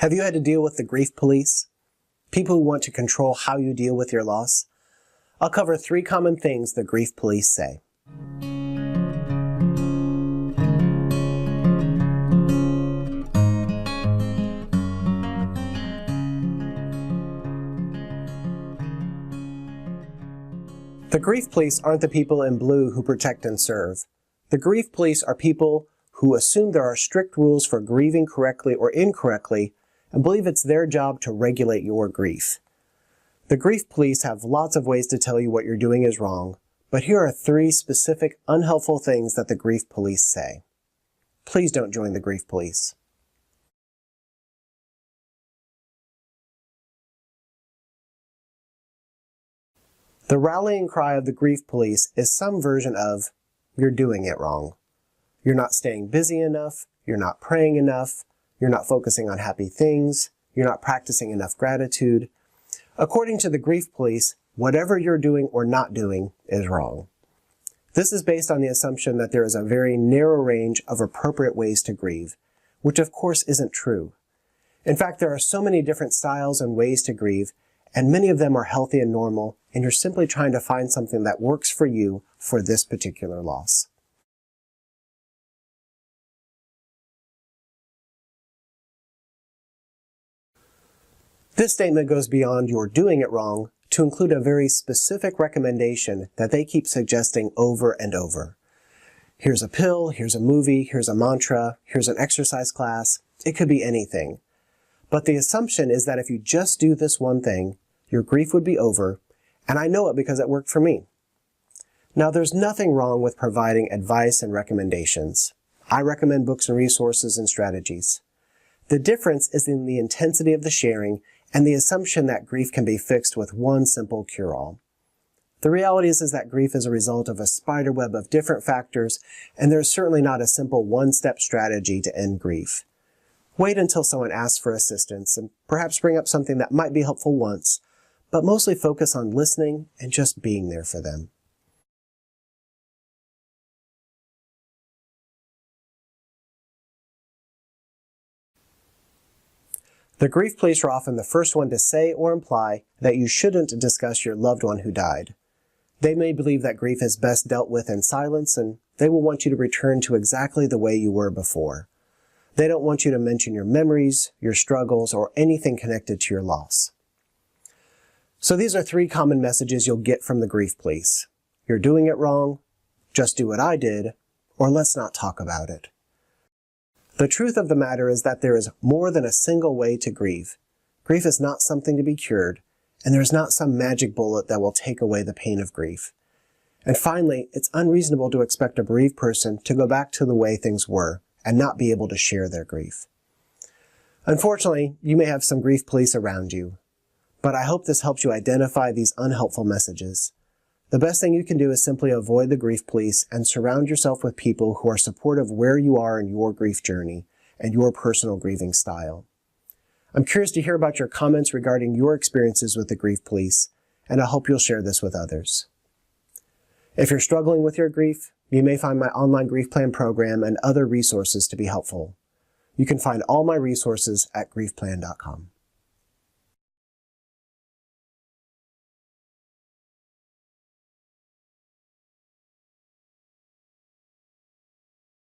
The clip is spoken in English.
Have you had to deal with the grief police? People who want to control how you deal with your loss? I'll cover 3 common things the grief police say. The grief police aren't the people in blue who protect and serve. The grief police are people who assume there are strict rules for grieving correctly or incorrectly and believe it's their job to regulate your grief. The grief police have lots of ways to tell you what you're doing is wrong, but here are 3 specific unhelpful things that the grief police say. Please don't join the grief police. The rallying cry of the grief police is some version of, "You're doing it wrong. You're not staying busy enough, you're not praying enough, you're not focusing on happy things, you're not practicing enough gratitude." According to the grief police, whatever you're doing or not doing is wrong. This is based on the assumption that there is a very narrow range of appropriate ways to grieve, which of course isn't true. In fact, there are so many different styles and ways to grieve, and many of them are healthy and normal, and you're simply trying to find something that works for you for this particular loss. This statement goes beyond "you're doing it wrong" to include a very specific recommendation that they keep suggesting over and over. Here's a pill, here's a movie, here's a mantra, here's an exercise class. It could be anything. But the assumption is that if you just do this one thing, your grief would be over, and I know it because it worked for me. Now, there's nothing wrong with providing advice and recommendations. I recommend books and resources and strategies. The difference is in the intensity of the sharing and the assumption that grief can be fixed with one simple cure-all. The reality is that grief is a result of a spiderweb of different factors, and there's certainly not a simple one-step strategy to end grief. Wait until someone asks for assistance and perhaps bring up something that might be helpful once, but mostly focus on listening and just being there for them. The grief police are often the first one to say or imply that you shouldn't discuss your loved one who died. They may believe that grief is best dealt with in silence, and they will want you to return to exactly the way you were before. They don't want you to mention your memories, your struggles, or anything connected to your loss. So these are 3 common messages you'll get from the grief police. You're doing it wrong, just do what I did, or let's not talk about it. The truth of the matter is that there is more than a single way to grieve. Grief is not something to be cured, and there's not some magic bullet that will take away the pain of grief. And finally, it's unreasonable to expect a bereaved person to go back to the way things were and not be able to share their grief. Unfortunately, you may have some grief police around you, but I hope this helps you identify these unhelpful messages. The best thing you can do is simply avoid the grief police and surround yourself with people who are supportive where you are in your grief journey and your personal grieving style. I'm curious to hear about your comments regarding your experiences with the grief police, and I hope you'll share this with others. If you're struggling with your grief, you may find my online GriefPlan program and other resources to be helpful. You can find all my resources at GriefPlan.com.